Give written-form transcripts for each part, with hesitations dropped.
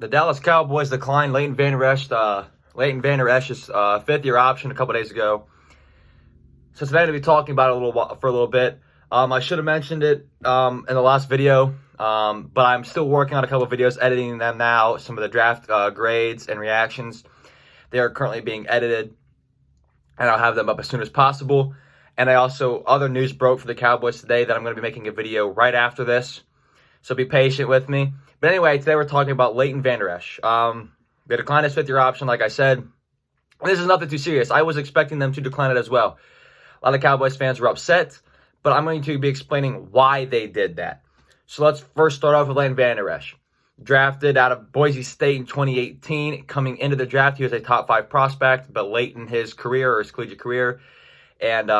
The Dallas Cowboys declined Leighton Vander Esch's fifth-year option a couple days ago. So today I'm going to be talking about it for a little bit. I should have mentioned it in the last video, but I'm still working on a couple of videos, editing them now. Some of the draft grades and reactions, they are currently being edited, and I'll have them up as soon as possible. And other news broke for the Cowboys today that I'm going to be making a video right after this. So be patient with me. But anyway, today we're talking about Leighton Vander Esch. They declined his fifth-year option, like I said. This is nothing too serious. I was expecting them to decline it as well. A lot of Cowboys fans were upset, but I'm going to be explaining why they did that. So let's first start off with Leighton Vander Esch. Drafted out of Boise State in 2018. Coming into the draft, he was a top 5 prospect, but late in his career, or his collegiate career, and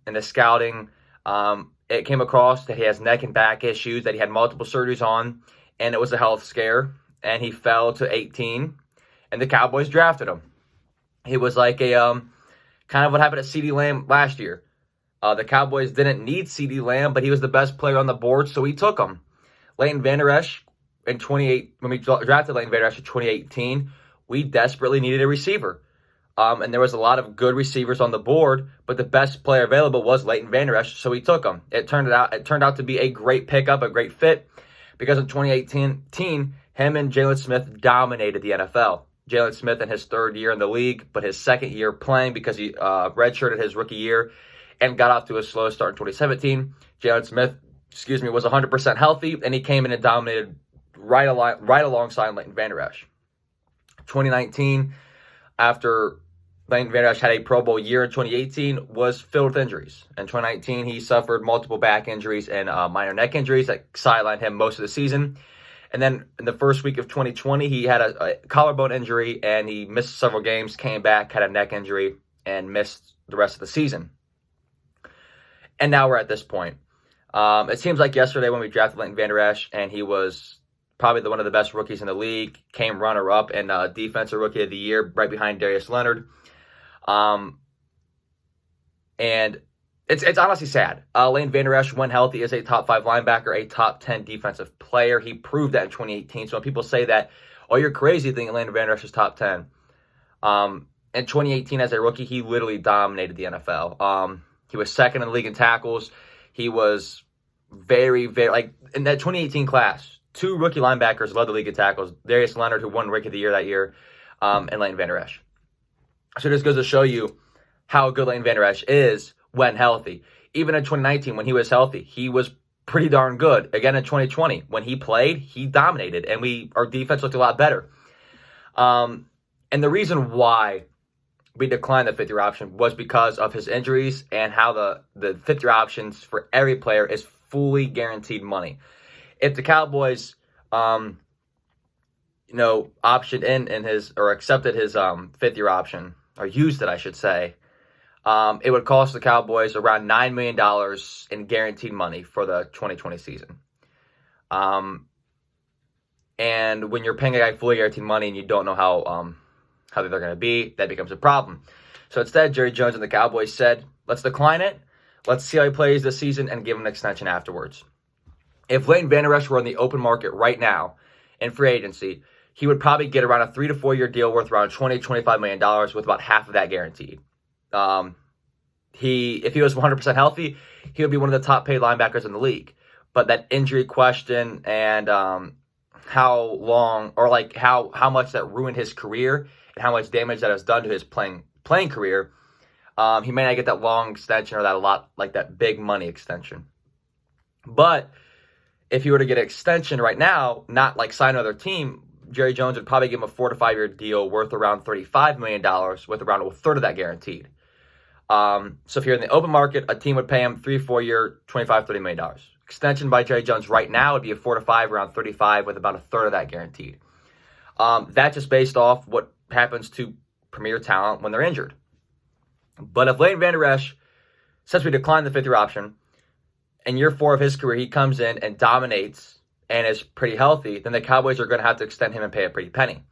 in the scouting, it came across that he has neck and back issues that he had multiple surgeries on, and it was a health scare, and he fell to 18, and the Cowboys drafted him. He was like a kind of what happened at CeeDee Lamb last year. The Cowboys didn't need CeeDee Lamb, but he was the best player on the board, so he took him. Leighton Vander Esch when we drafted Leighton Vander Esch in 2018, we desperately needed a receiver. And there was a lot of good receivers on the board, but the best player available was Leighton Vander Esch, so we took him. It turned out to be a great pickup, a great fit, because in 2018, him and Jalen Smith dominated the NFL. Jalen Smith in his third year in the league, but his second year playing because he redshirted his rookie year and got off to a slow start in 2017. Jalen Smith, was 100% healthy, and he came in and dominated right alongside Leighton Vander Esch. 2019, after Leighton Vander Esch had a Pro Bowl year in 2018, was filled with injuries. In 2019, he suffered multiple back injuries and minor neck injuries that sidelined him most of the season. And then in the first week of 2020, he had a collarbone injury, and he missed several games, came back, had a neck injury, and missed the rest of the season. And now we're at this point. It seems like yesterday when we drafted Leighton Vander Esch, and he was probably one of the best rookies in the league, came runner-up and Defensive Rookie of the Year, right behind Darius Leonard. And it's honestly sad. Leighton Vander Esch, when healthy, is a top 5 linebacker, a top 10 defensive player. He proved that in 2018. So when people say that, oh, you're crazy thinking Leighton Vander Esch is top 10. In 2018, as a rookie, he literally dominated the NFL. He was second in the league in tackles. He was very, very, in that 2018 class, 2 rookie linebackers led the league in tackles. Darius Leonard, who won Rookie of the Year that year, and Leighton Vander Esch. So this goes to show you how good Leighton Vander Esch is when healthy. Even in 2019, when he was healthy, he was pretty darn good. Again, in 2020, when he played, he dominated, and our defense looked a lot better. And the reason why we declined the fifth-year option was because of his injuries and how the fifth-year options for every player is fully guaranteed money. If the Cowboys, optioned in his, or accepted his fifth-year option, or used it, I should say, it would cost the Cowboys around $9 million in guaranteed money for the 2020 season. And when you're paying a guy fully guaranteed money and you don't know how they're going to be, that becomes a problem. So instead, Jerry Jones and the Cowboys said, let's decline it. Let's see how he plays this season and give him an extension afterwards. If Leighton Vander Esch were on the open market right now in free agency, he would probably get around a 3 to 4 year deal worth around $20-25 million with about half of that guaranteed. If he was 100% healthy, he would be one of the top paid linebackers in the league. But that injury question and how long, or how much that ruined his career and how much damage that has done to his playing career, he may not get that long extension or that big money extension. But if he were to get an extension right now, not sign another team, Jerry Jones would probably give him a 4 to 5 year deal worth around $35 million with around a third of that guaranteed. So if you're in the open market, a team would pay him 3-4 year, $25-30 million. Extension by Jerry Jones right now would be a 4 to 5, around 35, with about a third of that guaranteed. That's just based off what happens to premier talent when they're injured. But if Leighton Vander Esch, since we declined the fifth-year option, in year 4 of his career, he comes in and dominates and is pretty healthy, then the Cowboys are going to have to extend him and pay a pretty penny.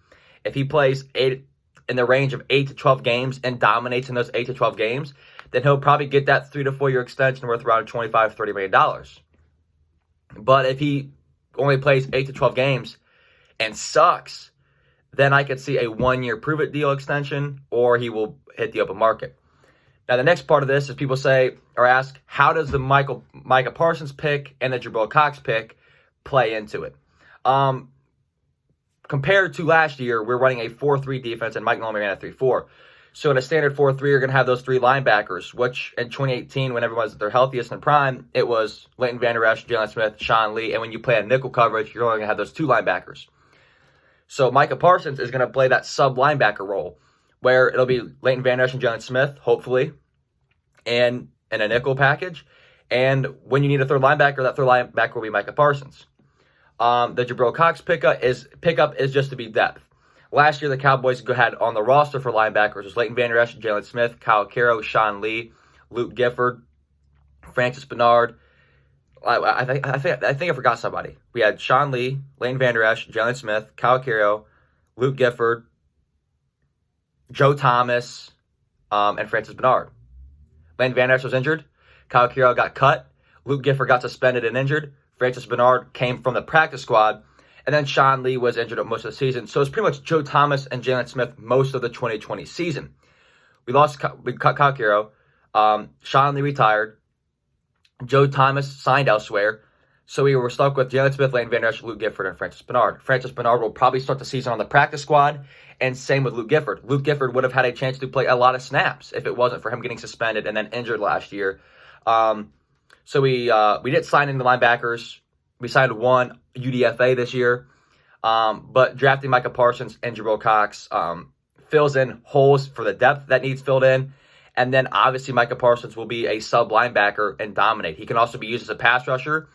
If he plays in the range of 8 to 12 games and dominates in those 8 to 12 games, then he'll probably get that 3 to 4 year extension worth around $25-30 million. But if he only plays 8 to 12 games and sucks, then I could see a 1-year prove-it deal extension, or he will hit the open market. Now, the next part of this is people say or ask, how does the Micah Parsons pick and the Jabril Cox pick play into it? Compared to last year, we're running a 4-3 defense, and Mike Nolan ran a 3-4. So in a standard 4-3, you're going to have those 3 linebackers, which in 2018, when everyone was at their healthiest and prime, it was Leighton, Vander, Esch, Jalen Smith, Sean Lee. And when you play a nickel coverage, you're only going to have those 2 linebackers. So Micah Parsons is going to play that sub-linebacker role, where it'll be Leighton, Vander, Esch, and Jalen Smith, hopefully, and in a nickel package. And when you need a third linebacker, that third linebacker will be Micah Parsons. The Jabril Cox pickup is just to be depth. Last year, the Cowboys had on the roster for linebackers was Leighton Vander Esch, Jalen Smith, Kyle Caro, Sean Lee, Luke Gifford, Francis Bernard. I think I forgot somebody. We had Sean Lee, Leighton Vander Esch, Jalen Smith, Kyle Caro, Luke Gifford, Joe Thomas, and Francis Bernard. Leighton Vander Esch was injured. Kyle Caro got cut. Luke Gifford got suspended and injured. Francis Bernard came from the practice squad. And then Sean Lee was injured at most of the season. So it's pretty much Joe Thomas and Jalen Smith most of the 2020 season. We cut Kyle Caro. Sean Lee retired. Joe Thomas signed elsewhere. So we were stuck with Jalen Smith, Leighton Vander Esch, Luke Gifford, and Francis Bernard. Francis Bernard will probably start the season on the practice squad. And same with Luke Gifford. Luke Gifford would have had a chance to play a lot of snaps if it wasn't for him getting suspended and then injured last year. So we did sign in the linebackers. We signed 1 UDFA this year, but drafting Micah Parsons and Jabril Cox fills in holes for the depth that needs filled in. And then obviously Micah Parsons will be a sub linebacker and dominate. He can also be used as a pass rusher.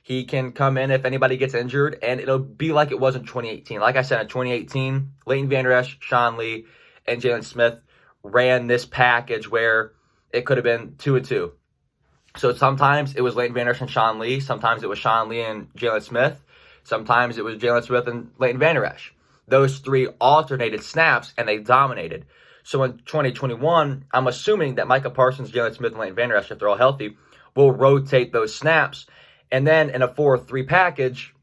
He can come in if anybody gets injured, and it'll be like it was in 2018. Like I said, in 2018, Leighton Vander Esch, Sean Lee, and Jalen Smith ran this package where it could have been 2-2. So sometimes it was Leighton Vander Esch and Sean Lee. Sometimes it was Sean Lee and Jalen Smith. Sometimes it was Jalen Smith and Leighton Vander Esch. Those 3 alternated snaps, and they dominated. So in 2021, I'm assuming that Micah Parsons, Jalen Smith, and Leighton Vander Esch, if they're all healthy, will rotate those snaps. And then in a 4-3 package,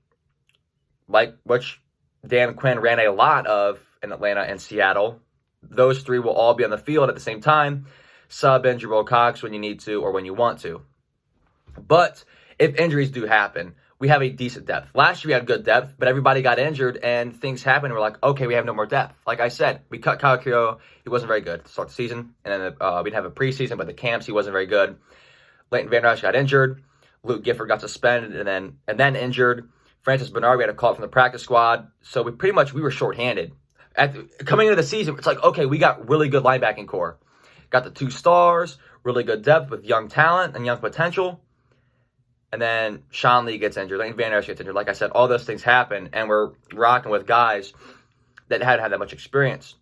like which Dan Quinn ran a lot of in Atlanta and Seattle, those 3 will all be on the field at the same time. Sub in Jabril Cox when you need to or when you want to. But if injuries do happen, we have a decent depth. Last year we had good depth, but everybody got injured and things happened. We're like, okay, we have no more depth. Like I said, we cut Kyle Caro. He wasn't very good to start the season. And then we didn't have a preseason, but the camps, he wasn't very good. Leighton Vander Esch got injured. Luke Gifford got suspended and then injured. Francis Bernard, we had a call from the practice squad. So we were shorthanded. Coming into the season, it's like, okay, we got really good linebacking core. Got the 2 stars, really good depth with young talent and young potential. And then Sean Lee gets injured. Leighton Vander Esch gets injured. Like I said, all those things happen, and we're rocking with guys that hadn't had that much experience.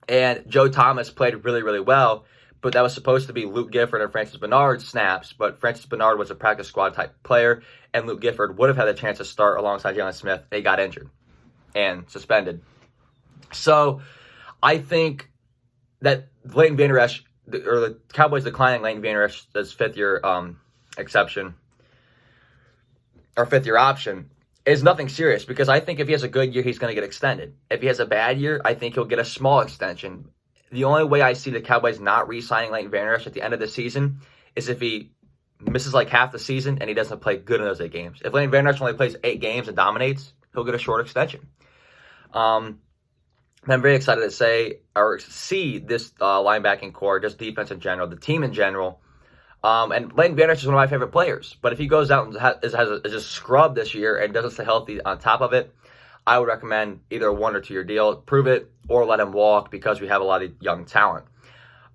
And Joe Thomas played really, really well, but that was supposed to be Luke Gifford and Francis Bernard's snaps. But Francis Bernard was a practice squad type player, and Luke Gifford would have had a chance to start alongside Jalen Smith. They got injured and suspended. So I think that Leighton Vander Esch, or the Cowboys declining Leighton Vander Esch as 5th-year exception, or 5th-year option, is nothing serious, because I think if he has a good year, he's going to get extended. If he has a bad year, I think he'll get a small extension. The only way I see the Cowboys not re-signing Leighton Vander Esch at the end of the season is if he misses like half the season and he doesn't play good in those 8 games. If Leighton Vander Esch only plays 8 games and dominates, he'll get a short extension. I'm very excited to see this linebacking core, just defense in general, the team in general. And Leighton Vander Esch is one of my favorite players. But if he goes out and is a scrub this year and doesn't stay healthy on top of it, I would recommend either a 1 or 2 year deal, prove it, or let him walk, because we have a lot of young talent.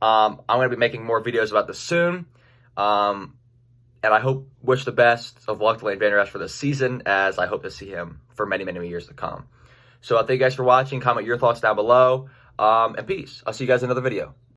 I'm going to be making more videos about this soon. And I wish the best of luck to Leighton Vander Esch for this season, as I hope to see him for many, many years to come. So thank you guys for watching. Comment your thoughts down below. And peace. I'll see you guys in another video.